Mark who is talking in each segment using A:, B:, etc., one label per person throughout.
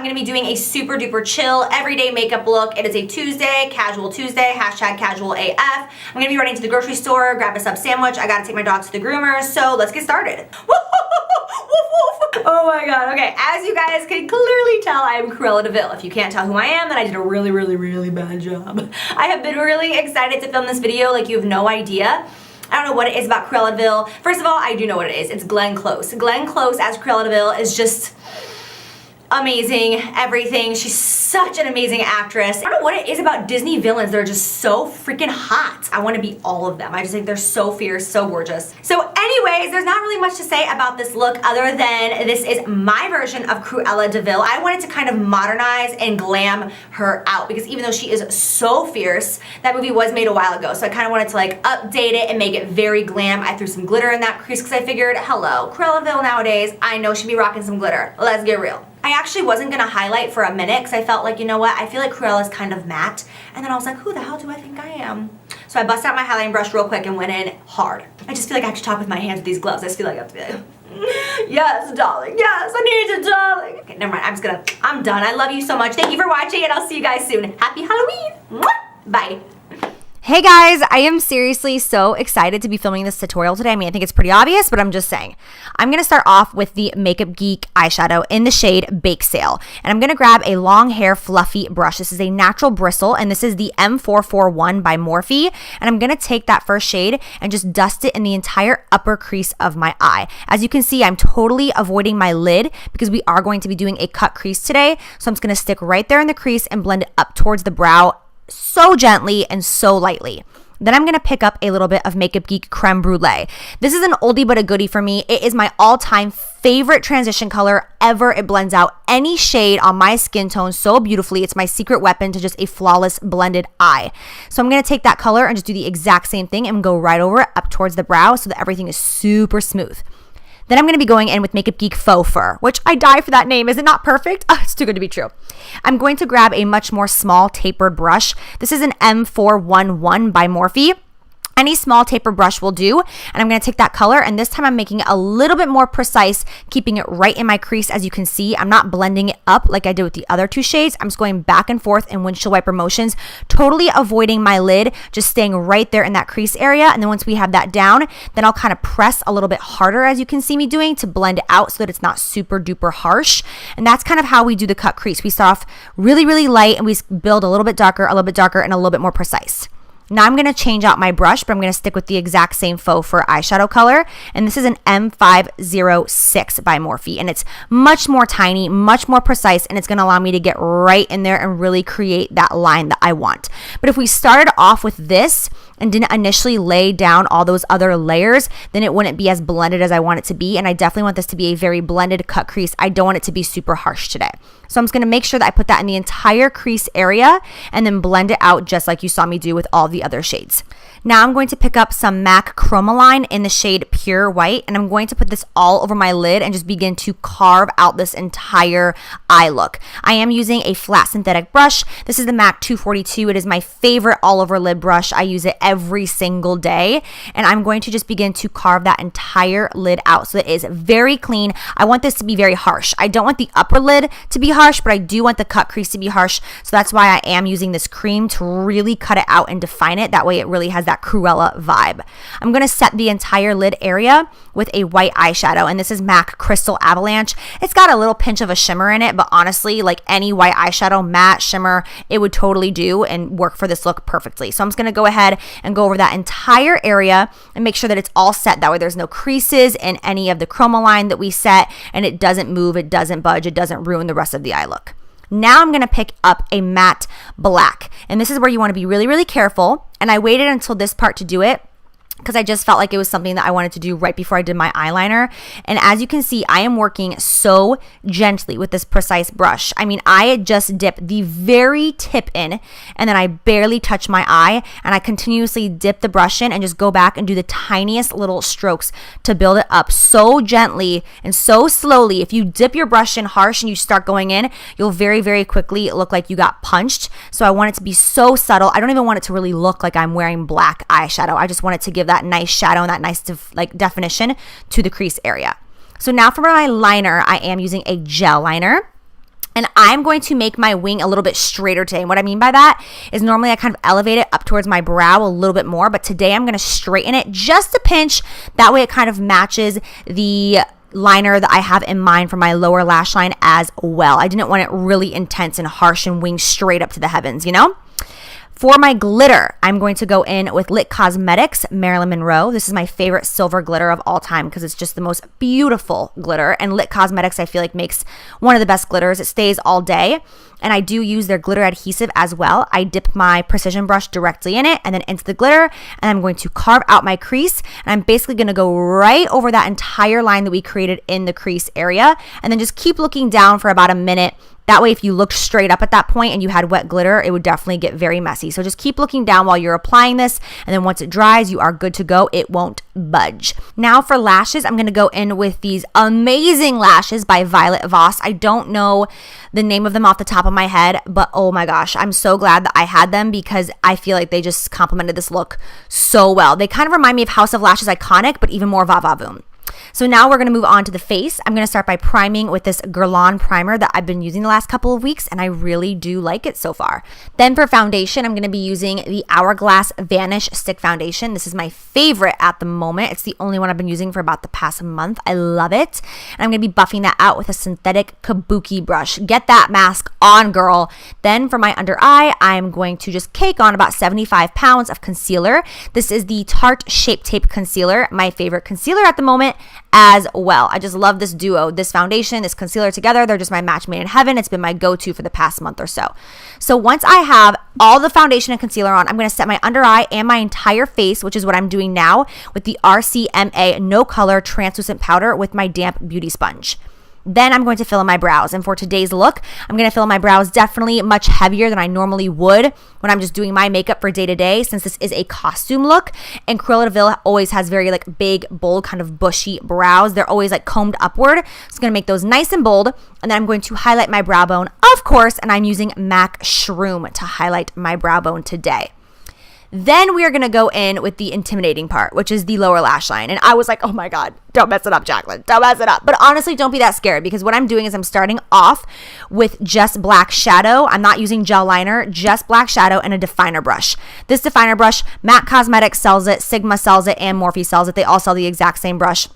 A: going to be doing a super duper chill everyday makeup look. It is a Tuesday, casual Tuesday, hashtag casual AF. I'm going to be running to the grocery store, grab a sub sandwich. I got to take my dog to the groomer, so let's get started. Oh my god, okay, as you guys can clearly tell, I am Cruella de Vil. If you can't tell who I am, then I did a really bad job. I have been really excited to film this video like you have no idea. I don't know what it is about Cruella de Vil. First of all, I do know what it is. It's Glenn Close. Glenn Close as Cruella de Vil is just amazing, everything. She's such an amazing actress. I don't know what it is about Disney villains. They're just so freaking hot. I want to be all of them. I just think they're so fierce, so gorgeous. So anyways, there's not really much to say about this look other than this is my version of Cruella de Vil. I wanted to kind of modernize and glam her out because even though she is so fierce, that movie was made a while ago. So I kind of wanted to like update it and make it very glam. I threw some glitter in that crease because I figured, hello, Cruella de Vil nowadays, I know she'd be rocking some glitter. Let's get real. I actually wasn't going to highlight for a minute because I felt like, you know what, I feel like Cruella's kind of matte. And then I was like, who the hell do I think I am? So I busted out my highlighting brush real quick and went in hard. I just feel like I have to talk with my hands with these gloves. I just feel like I have to be like, yes, darling, yes, I need you, darling. Okay, never mind, I'm done. I love you so much. Thank you for watching and I'll see you guys soon. Happy Halloween. Mwah! Bye.
B: Hey guys, I am seriously so excited to be filming this tutorial today. I mean, I think it's pretty obvious, but I'm just saying. I'm going to start off with the Makeup Geek eyeshadow in the shade Bake Sale. And I'm going to grab a long hair fluffy brush. This is a natural bristle, and this is the M441 by Morphe. And I'm going to take that first shade and just dust it in the entire upper crease of my eye. As you can see, I'm totally avoiding my lid because we are going to be doing a cut crease today. So I'm just going to stick right there in the crease and blend it up towards the brow so gently and so lightly. Then I'm going to pick up a little bit of Makeup Geek Creme Brulee. This is an oldie but a goodie for me. It is my all-time favorite transition color ever. It blends out any shade on my skin tone so beautifully. It's my secret weapon to just a flawless blended eye. So I'm going to take that color and just do the exact same thing and go right over it up towards the brow so that everything is super smooth. Then I'm going to be going in with Makeup Geek Faux Fur, which I die for that name. Is it not perfect? Oh, it's too good to be true. I'm going to grab a much more small tapered brush. This is an M411 by Morphe. Any small taper brush will do, and I'm going to take that color, and this time I'm making it a little bit more precise, keeping it right in my crease. As you can see, I'm not blending it up like I did with the other two shades. I'm just going back and forth in windshield wiper motions, totally avoiding my lid, just staying right there in that crease area. And then once we have that down, then I'll kind of press a little bit harder, as you can see me doing, to blend it out so that it's not super duper harsh. And that's kind of how we do the cut crease. We start off really light, and we build a little bit darker, and a little bit more precise. Now I'm going to change out my brush, but I'm going to stick with the exact same faux fur eyeshadow color. And this is an M506 by Morphe. And it's much more tiny, much more precise, and it's going to allow me to get right in there and really create that line that I want. But if we started off with this and didn't initially lay down all those other layers, then it wouldn't be as blended as I want it to be. And I definitely want this to be a very blended cut crease. I don't want it to be super harsh today. So I'm just going to make sure that I put that in the entire crease area and then blend it out just like you saw me do with all the other shades. Now I'm going to pick up some MAC Chromaline in the shade Pure White, and I'm going to put this all over my lid and just begin to carve out this entire eye look. I am using a flat synthetic brush. This is the MAC 242. It is my favorite all over lid brush. I use it every single day, and I'm going to just begin to carve that entire lid out so it is very clean. I want this to be very harsh. I don't want the upper lid to be harsh, but I do want the cut crease to be harsh. So that's why I am using this cream to really cut it out and define it. That way it really has that Cruella vibe. I'm going to set the entire lid area with a white eyeshadow, and this is MAC Crystal Avalanche. It's got a little pinch of a shimmer in it, but honestly, like any white eyeshadow, matte, shimmer, it would totally do and work for this look perfectly. So I'm just going to go ahead and go over that entire area and make sure that it's all set. That way there's no creases in any of the Chromaline that we set, and it doesn't move, it doesn't budge, it doesn't ruin the rest of the eye look. Now I'm going to pick up a matte black, and this is where you want to be really careful. And I waited until this part to do it because I just felt like it was something that I wanted to do right before I did my eyeliner. And as you can see, I am working so gently with this precise brush. I mean, I just dip the very tip in, and then I barely touch my eye, and I continuously dip the brush in and just go back and do the tiniest little strokes to build it up so gently and so slowly. If you dip your brush in harsh and you start going in, you'll very quickly look like you got punched. So I want it to be so subtle. I don't even want it to really look like I'm wearing black eyeshadow. I just want it to give that nice shadow and that nice definition to the crease area. So now for my liner, I am using a gel liner. And I'm going to make my wing a little bit straighter today. And what I mean by that is normally I kind of elevate it up towards my brow a little bit more, but today I'm going to straighten it just a pinch. That way it kind of matches the liner that I have in mind for my lower lash line as well. I didn't want it really intense and harsh and winged straight up to the heavens, you know? For my glitter, I'm going to go in with Lit Cosmetics Marilyn Monroe. This is my favorite silver glitter of all time because it's just the most beautiful glitter. And Lit Cosmetics, I feel like, makes one of the best glitters. It stays all day. And I do use their glitter adhesive as well. I dip my precision brush directly in it and then into the glitter. And I'm going to carve out my crease. And I'm basically going to go right over that entire line that we created in the crease area. And then just keep looking down for about a minute. That way, if you looked straight up at that point and you had wet glitter, it would definitely get very messy. So just keep looking down while you're applying this. And then once it dries, you are good to go. It won't budge. Now for lashes, I'm going to go in with these amazing lashes by Violet Voss. I don't know the name of them off the top of my head, but oh my gosh, I'm so glad that I had them because I feel like they just complemented this look so well. They kind of remind me of House of Lashes Iconic, but even more va va voom. So now we're going to move on to the face. I'm going to start by priming with this Guerlain primer that I've been using the last couple of weeks, and I really do like it so far. Then for foundation, I'm going to be using the Hourglass Vanish Stick Foundation. This is my favorite at the moment. It's the only one I've been using for about the past month. I love it. And I'm going to be buffing that out with a synthetic kabuki brush. Get that mask on, girl. Then for my under eye, I'm going to just cake on about 75 pounds of concealer. This is the Tarte Shape Tape Concealer, my favorite concealer at the moment as well. I just love this duo, this foundation, this concealer together. They're just my match made in heaven. It's been my go-to for the past month or so. So once I have all the foundation and concealer on, I'm going to set my under eye and my entire face, which is what I'm doing now, with the RCMA No Color Translucent Powder with my damp beauty sponge. Then I'm going to fill in my brows. And for today's look, I'm going to fill in my brows definitely much heavier than I normally would when I'm just doing my makeup for day to day, since this is a costume look. And Cruella de Vil always has very like big, bold, kind of bushy brows. They're always like combed upward. So I'm going to make those nice and bold. And then I'm going to highlight my brow bone, of course, and I'm using MAC Shroom to highlight my brow bone today. Then we are going to go in with the intimidating part, which is the lower lash line. And I was like, oh my God, don't mess it up, Jaclyn. Don't mess it up. But honestly, don't be that scared because what I'm doing is I'm starting off with just black shadow. I'm not using gel liner, just black shadow and a definer brush. This definer brush, MAC Cosmetics sells it, Sigma sells it, and Morphe sells it. They all sell the exact same brush.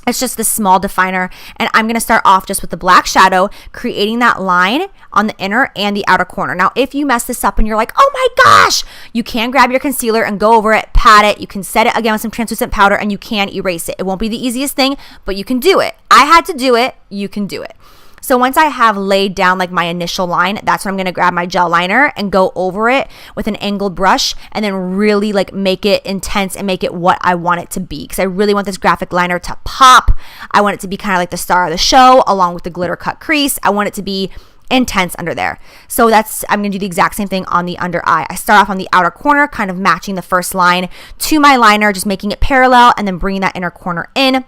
B: It's just this small definer, and I'm going to start off just with the black shadow, creating that line on the inner and the outer corner. Now, if you mess this up and you're like, oh my gosh, you can grab your concealer and go over it, pat it. You can set it again with some translucent powder, and you can erase it. It won't be the easiest thing, but you can do it. I had to do it. You can do it. So once I have laid down like my initial line, that's when I'm going to grab my gel liner and go over it with an angled brush and then really like make it intense and make it what I want it to be, because I really want this graphic liner to pop. I want it to be kind of like the star of the show along with the glitter cut crease. I want it to be intense under there. So I'm going to do the exact same thing on the under eye. I start off on the outer corner, kind of matching the first line to my liner, just making it parallel and then bringing that inner corner in.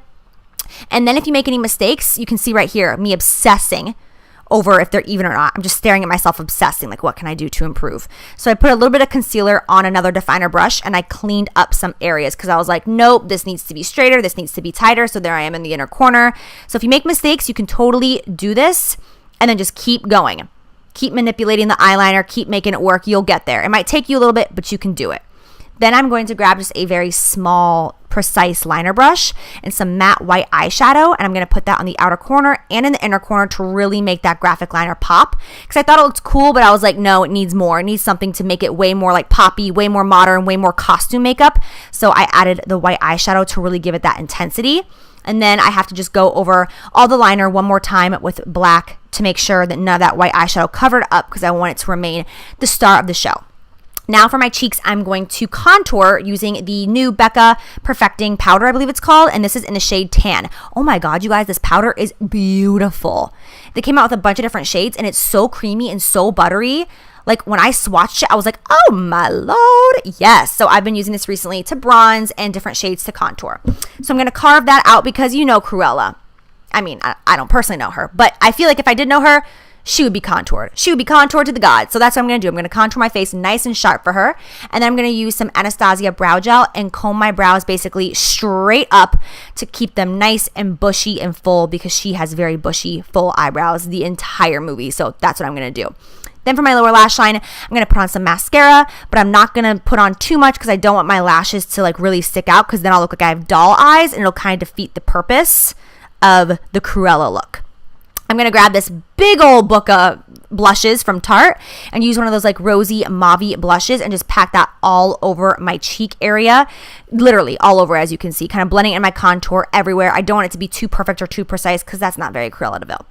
B: And then if you make any mistakes, you can see right here, me obsessing over if they're even or not. I'm just staring at myself obsessing, like what can I do to improve? So I put a little bit of concealer on another definer brush and I cleaned up some areas because I was like, nope, this needs to be straighter, this needs to be tighter. So there I am in the inner corner. So if you make mistakes, you can totally do this and then just keep going. Keep manipulating the eyeliner, keep making it work. You'll get there. It might take you a little bit, but you can do it. Then I'm going to grab just a very small, precise liner brush and some matte white eyeshadow, and I'm going to put that on the outer corner and in the inner corner to really make that graphic liner pop, because I thought it looked cool, but I was like, no, it needs more. It needs something to make it way more like poppy, way more modern, way more costume makeup. So I added the white eyeshadow to really give it that intensity. And then I have to just go over all the liner one more time with black to make sure that none of that white eyeshadow covered up, because I want it to remain the star of the show. Now for my cheeks, I'm going to contour using the new Becca Perfecting Powder, I believe it's called, and this is in the shade Tan. Oh my God, you guys, this powder is beautiful. They came out with a bunch of different shades, and it's so creamy and so buttery. Like when I swatched it, I was like, oh my Lord, yes. So I've been using this recently to bronze and different shades to contour. So I'm going to carve that out because you know Cruella. I mean, I don't personally know her, but I feel like if I did know her, she would be contoured. She would be contoured to the gods. So that's what I'm going to do. I'm going to contour my face nice and sharp for her. And then I'm going to use some Anastasia brow gel and comb my brows basically straight up to keep them nice and bushy and full, because she has very bushy, full eyebrows the entire movie. So that's what I'm going to do. Then for my lower lash line, I'm going to put on some mascara, but I'm not going to put on too much because I don't want my lashes to like really stick out, because then I'll look like I have doll eyes and it'll kind of defeat the purpose of the Cruella look. I'm going to grab this big old book of blushes from Tarte and use one of those like rosy mauve blushes and just pack that all over my cheek area, literally all over, as you can see, kind of blending in my contour everywhere. I don't want it to be too perfect or too precise because that's not very Cruella de Vil.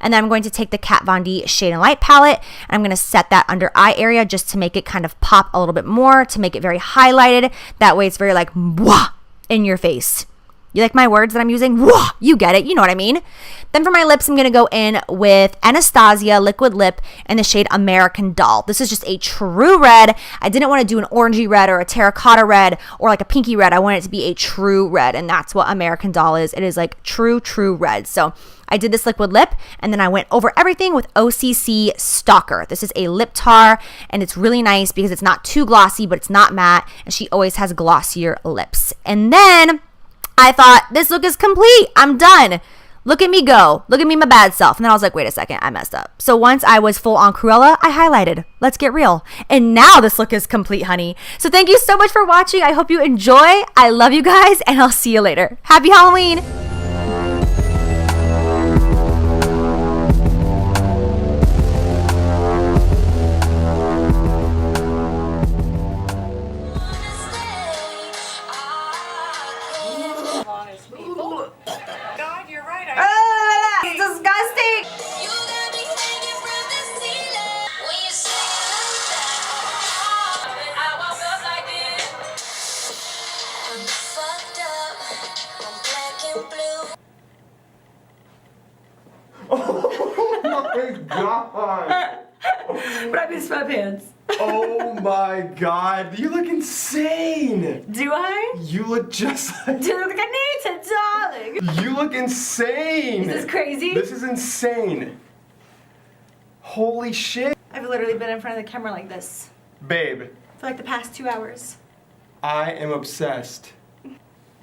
B: And then I'm going to take the Kat Von D Shade and Light palette and I'm going to set that under eye area just to make it kind of pop a little bit more, to make it very highlighted. That way it's very like mwah, in your face. You like my words that I'm using? Whoa, you get it. You know what I mean. Then for my lips, I'm going to go in with Anastasia Liquid Lip in the shade American Doll. This is just a true red. I didn't want to do an orangey red or a terracotta red or like a pinky red. I want it to be a true red, and that's what American Doll is. It is like true red. So I did this liquid lip, and then I went over everything with OCC Stalker. This is a lip tar, and it's really nice because it's not too glossy, but it's not matte, and she always has glossier lips. And then I thought, this look is complete. I'm done. Look at me go. Look at me, my bad self. And then I was like, wait a second, I messed up. So once I was full on Cruella, I highlighted. Let's get real. And now this look is complete, honey. So thank you so much for watching. I hope you enjoy. I love you guys, and I'll see you later. Happy Halloween.
C: God, you're right.
A: It's disgusting.
C: You got me hanging from the ceiling. When you say like that, I woke up like this. I'm fucked up. I'm black and blue.
D: Oh my god!
A: But I'm in sweatpants.
D: Oh my god, you look insane!
A: Do I?
D: You look just like.
A: Do I look like Anita, darling?
D: You look insane!
A: Is this crazy?
D: This is insane. Holy shit.
A: I've literally been in front of the camera like this
D: Babe,
A: for like the past 2 hours.
D: I am obsessed.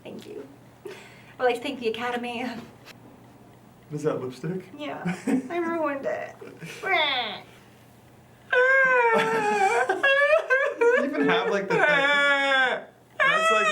A: Thank you. I'd like to thank the Academy.
D: Is that lipstick?
A: Yeah, I ruined it.
D: You even have like the thing. That's like